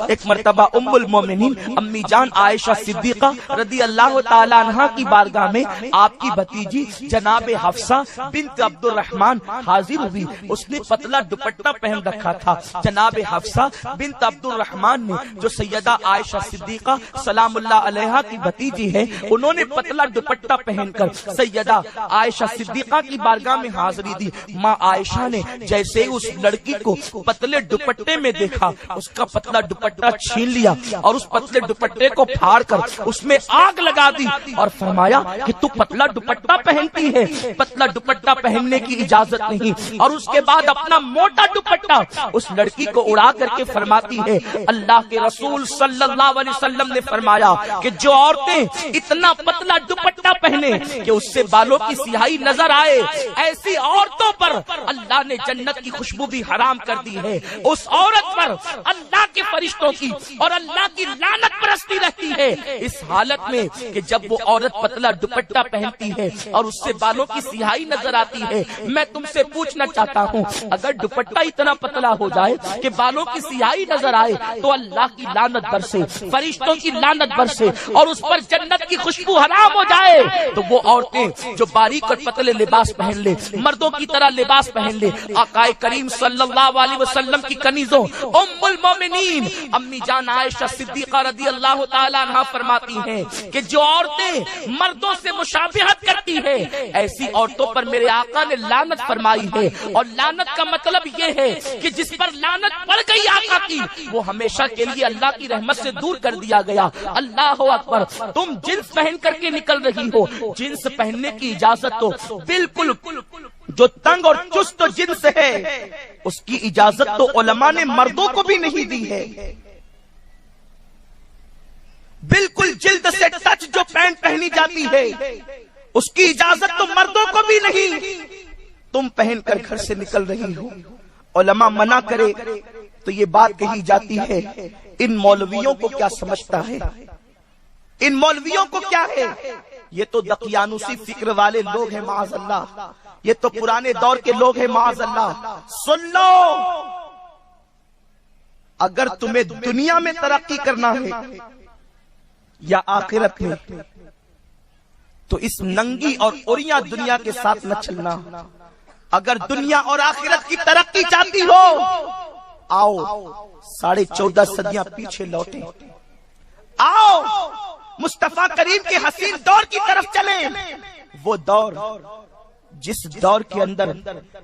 ایک مرتبہ ام المومنین امی جان عائشہ صدیقہ رضی اللہ تعالی عنہا کی بارگاہ میں آپ کی بھتیجی جناب حفصہ بنت عبد الرحمن حاضر ہوئی. اس نے پتلا دوپٹہ پہن رکھا تھا. جناب حفصہ بنت عبد الرحمن نے جو سیدہ عائشہ صدیقہ سلام اللہ علیہا کی بھتیجی ہے, انہوں نے پتلا دوپٹہ پہن کر سیدہ عائشہ صدیقہ کی بارگاہ میں حاضری دی. ماں عائشہ نے جیسے اس لڑکی کو پتلے دوپٹے میں دیکھا, اس کا پتلا دوپٹہ چھین لیا اور اس پتلے دوپٹے کو پھاڑ کر اس میں آگ لگا دی اور فرمایا کہ تو پتلا دوپٹہ پہنتی ہے, پتلا دوپٹہ پہننے کی اجازت نہیں. اور اس کے بعد اپنا موٹا دوپٹہ اس لڑکی کو اڑا کر کے فرماتی ہے, اللہ کے رسول صلی اللہ علیہ وسلم نے فرمایا کہ جو عورتیں اتنا پتلا دوپٹہ پہنے کہ اس سے بالوں کی سیاہی نظر آئے, ایسی عورتوں پر اللہ نے جنت کی خوشبو بھی حرام کر دی ہے. اس عورت پر اللہ کے فرشتوں کی اور اللہ کی لعنت برستی رہتی ہے. اس حالت میں کہ جب وہ عورت پتلا دوپٹہ پہنتی ہے اور اس سے بالوں کی سیاہی نظر آتی ہے, میں تم سے پوچھنا چاہتا ہوں, اگر دوپٹہ اتنا پتلا ہو جائے کہ بالوں کی سیاہی نظر آئے تو اللہ کی لعنت برسے, فرشتوں کی لعنت برسے اور اس پر جنت کی خوشبو حرام ہو جائے, تو وہ عورتیں جو باریک اور پتلے لباس پہن لے, مردوں کی طرح لباس پہن لے, آقا کریم صلی اللہ علیہ وسلم کی کنیزوں ام المومنین امی جان عائشہ صدیقہ رضی اللہ تعالی عنہا فرماتی ہیں کہ جو عورتیں مردوں سے مشابہت کرتی ہے, ایسی عورتوں پر میرے آقا نے لعنت فرمائی ہے. اور لعنت کا مطلب یہ ہے کہ جس پر لعنت پڑ گئی آقا کی, وہ ہمیشہ کے لیے اللہ کی رحمت سے دور کر دیا گیا. اللہ اکبر. تم جنس پہن کر کے نکل رہی ہو, جنس پہننے کی اجازت تو بالکل, جو تنگ اور چست جنس ہے اس کی اجازت تو علماء نے مردوں کو بھی نہیں دی ہے. بالکل جلد سے ٹچ جو پینٹ پہنی جاتی ہے اس کی اجازت تو مردوں کو بھی نہیں. تم پہن کر گھر سے نکل رہی ہو, علماء منع کرے تو یہ بات کہی جاتی ہے ان مولویوں کو کیا سمجھتا ہے, ان مولویوں کو کیا ہے, یہ تو دقیانوسی فکر والے لوگ ہیں معاذ اللہ, یہ تو پرانے دور کے لوگ ہیں معاذ اللہ. سن لو, اگر تمہیں دنیا میں ترقی کرنا ہے یا آخرت میں, تو اس ننگی اور اوریاں دنیا کے ساتھ نہ چلنا. اگر دنیا اور آخرت کی ترقی چاہتی ہو, آؤ 14.5 صدیاں پیچھے لوٹیں, آؤ مصطفیٰ کریم کے حسین دور کی طرف چلیں. وہ دور جس دور کے اندر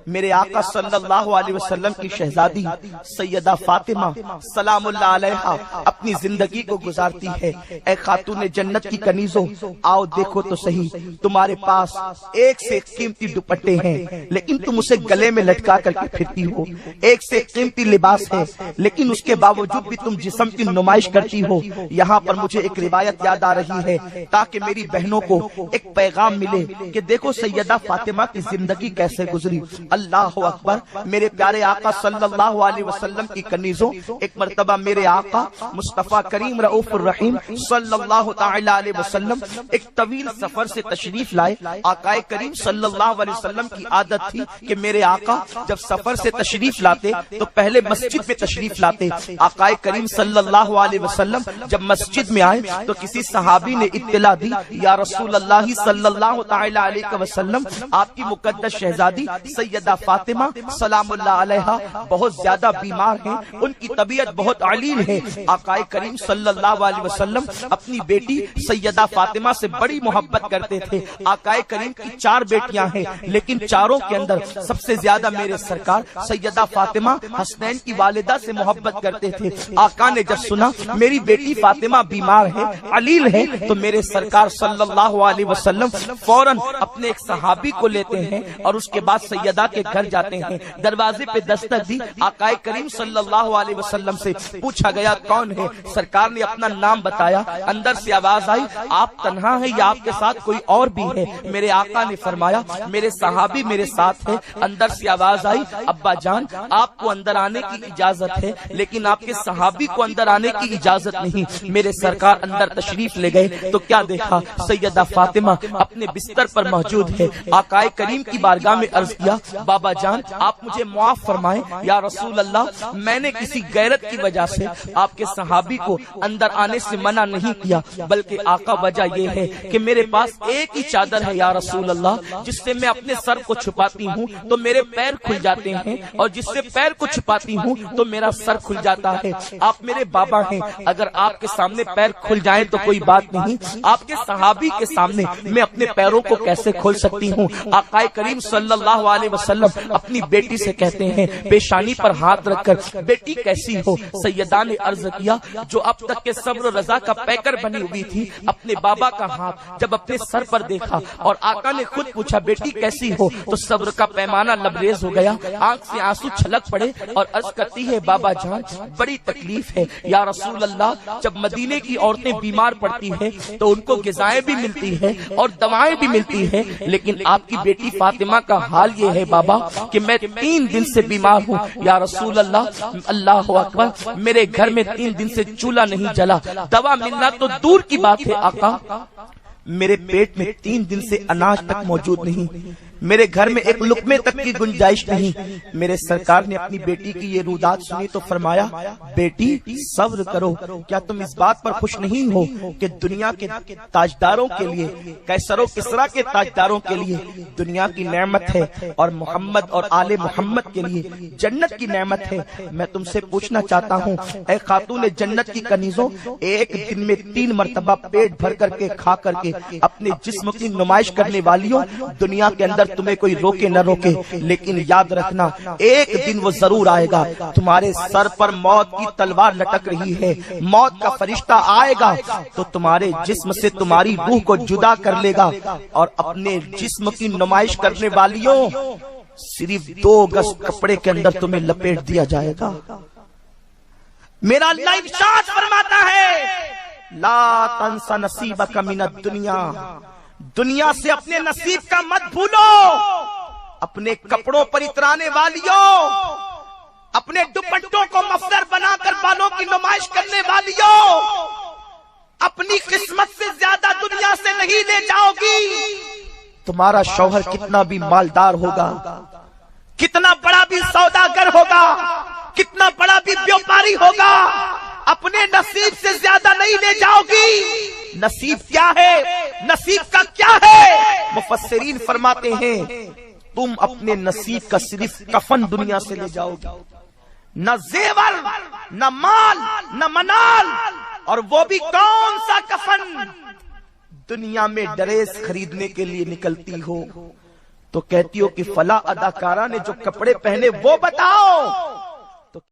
میرے آقا صلی اللہ علیہ وسلم کی شہزادی سیدہ فاطمہ سلام اللہ علیہا اپنی زندگی کو گزارتی ہے. اے خاتون جنت کی کنیزوں, آؤ دیکھو تو صحیح, تمہارے پاس ایک سے ایک قیمتی دوپٹے ہیں لیکن تم اسے گلے میں لٹکا کر کے پھرتی ہو, ایک سے ایک قیمتی لباس ہے لیکن اس کے باوجود بھی تم جسم کی نمائش کرتی ہو. یہاں پر مجھے ایک روایت یاد آ رہی ہے تاکہ میری بہنوں کو ایک پیغام ملے کہ دیکھو سیدہ فاطمہ کی زندگی کیسے گزری. اللہ اکبر. میرے پیارے آقا صلی اللہ علیہ وسلم کی کنیزوں, ایک مرتبہ میرے آقا مصطفیٰ کریم رؤوف الرحیم صلی اللہ تعالی علیہ وسلم ایک طویل سفر سے تشریف لائے. آقا کریم صلی اللہ علیہ وسلم کی عادت تھی کہ میرے آقا جب سفر سے تشریف لاتے تو پہلے مسجد میں تشریف لاتے. آقا کریم صلی اللہ علیہ وسلم جب مسجد میں آئے تو کسی صحابی نے اطلاع دی, یا رسول اللہ صلی اللہ تعالی علیہ وسلم, آپ کی مقدس شہزادی سیدہ فاطمہ سلام اللہ علیہا بہت زیادہ بیمار ہیں, ان کی طبیعت بہت علیل ہے. آقا کریم صلی اللہ علیہ وسلم اپنی بیٹی سیدہ فاطمہ سے بڑی محبت کرتے تھے. آقا کریم کی 4 بیٹیاں ہیں لیکن چاروں کے اندر سب سے زیادہ میرے سرکار سیدہ فاطمہ حسنین کی والدہ سے محبت کرتے تھے. آقا نے جب سنا میری بیٹی فاطمہ بیمار ہے, علیل ہے, تو میرے سرکار صلی اللہ علیہ وسلم فوراً اپنے ایک صحابی کو لیتے ہیں اور اس کے بعد سیدہ کے گھر جاتے ہیں. دروازے پہ دستک دی. آقا کریم صلی اللہ علیہ وسلم سے پوچھا گیا کون ہے, سرکار نے اپنا نام بتایا. اندر سے آواز آئی, آپ تنہا ہیں یا آپ کے ساتھ کوئی اور بھی ہے؟ میرے آقا نے فرمایا میرے صحابی میرے ساتھ ہے. اندر سے آواز آئی, ابا جان آپ کو اندر آنے کی اجازت ہے لیکن آپ کے صحابی کو اندر آنے کی اجازت نہیں. میرے سرکار اندر تشریف لے گئے تو کیا دیکھا, سیدہ فاطمہ اپنے بستر پر موجود ہے. آقا کریم کی بارگاہ میں عرض کیا بابا جان آپ مجھے معاف فرمائیں یا رسول اللہ، میں نے کسی غیرت کی وجہ سے آپ کے صحابی کو اندر آنے سے منع نہیں کیا، بلکہ آقا وجہ یہ ہے کہ میرے پاس ایک ہی چادر ہے یا رسول اللہ، جس سے میں اپنے سر کو چھپاتی ہوں تو میرے پیر کھل جاتے ہیں، اور جس سے پیر کو چھپاتی ہوں تو میرا سر کھل جاتا ہے۔ آپ میرے بابا ہیں، اگر آپ کے سامنے پیر کھل جائیں تو کوئی بات نہیں، آپ کے صحابی کے سامنے میں اپنے پیروں کو کیسے کھول سکتی ہوں؟ آقا کریم صلی اللہ علیہ وسلم اپنی بیٹی سے کہتے ہیں، پیشانی پر ہاتھ رکھ کر بیٹی کیسی ہو؟ سیدہ نے عرض کیا جو اب تک کے صبر و رضا کا پیکر بنی ہوئی تھی، اپنے بابا کا ہاتھ جب اپنے سر پر دیکھا اور آقا نے خود پوچھا بیٹی کیسی ہو تو صبر کا پیمانہ لبریز ہو گیا، آنکھ سے آنسو چھلک پڑے اور عرض کرتی ہے بابا جان بڑی تکلیف ہے یا رسول اللہ، جب مدینے کی عورتیں بیمار پڑتی ہیں تو ان کو غذائیں بھی ملتی ہیں اور دوائیں بھی ملتی ہیں، لیکن آپ کی بیٹی فاطمہ کا حال یہ ہے بابا کہ میں 3 دن سے بیمار ہوں یا رسول اللہ، اللہ اکبر، میرے گھر میں 3 دن سے چولہا نہیں جلا، دوا ملنا تو دور کی بات ہے آقا، میرے پیٹ میں 3 دن سے اناج تک موجود نہیں، میرے گھر میں ایک لقمے تک کی گنجائش نہیں۔ میرے سرکار نے اپنی بیٹی کی یہ رودات سنی تو فرمایا بیٹی صبر کرو، کیا تم اس بات پر خوش نہیں ہو کہ دنیا کے تاجداروں کے لیے، قیصر و کسریٰ کے تاجداروں کے لیے دنیا کی نعمت ہے اور محمد اور آل محمد کے لیے جنت کی نعمت ہے؟ میں تم سے پوچھنا چاہتا ہوں اے خاتون جنت کی کنیزوں، ایک دن میں 3 مرتبہ پیٹ بھر کر کے کھا کر کے اپنے جسم کی نمائش کرنے والیوں، دنیا کے اندر تمہیں کوئی روکے نہ روکے، لیکن یاد رکھنا ایک دن وہ ضرور آئے گا، تمہارے سر پر موت کی تلوار لٹک رہی ہے، موت کا فرشتہ آئے گا تو تمہارے جسم سے تمہاری روح کو جدا کر لے گا، اور اپنے جسم کی نمائش کرنے والیوں صرف 2 گز کپڑے کے اندر تمہیں لپیٹ دیا جائے گا۔ میرا اللہ ارشاد فرماتا ہے لا تنس نصیبک من الدنیا، دنیا سے اپنے نصیب کا مت بھولو، اپنے کپڑوں پر اترانے والیوں، اپنے دوپٹوں کو مفلر بنا کر بالوں کی نمائش کرنے والیوں، اپنی قسمت سے زیادہ دنیا سے نہیں لے جاؤ گی۔ تمہارا شوہر کتنا بھی مالدار ہوگا، کتنا بڑا بھی سوداگر ہوگا، کتنا بڑا بھی بیوپاری ہوگا، اپنے نصیب سے زیادہ نہیں لے جاؤ گی۔ نصیب کیا ہے؟ نصیب کا کیا ہے؟ مفسرین فرماتے ہیں تم اپنے نصیب کا صرف کفن دنیا سے لے جاؤ گے، نہ زیور، نہ مال، نہ منال، اور وہ بھی کون سا کفن؟ دنیا میں ڈریس خریدنے کے لیے نکلتی ہو تو کہتی ہو کہ فلاں اداکارہ نے جو کپڑے پہنے وہ بتاؤ،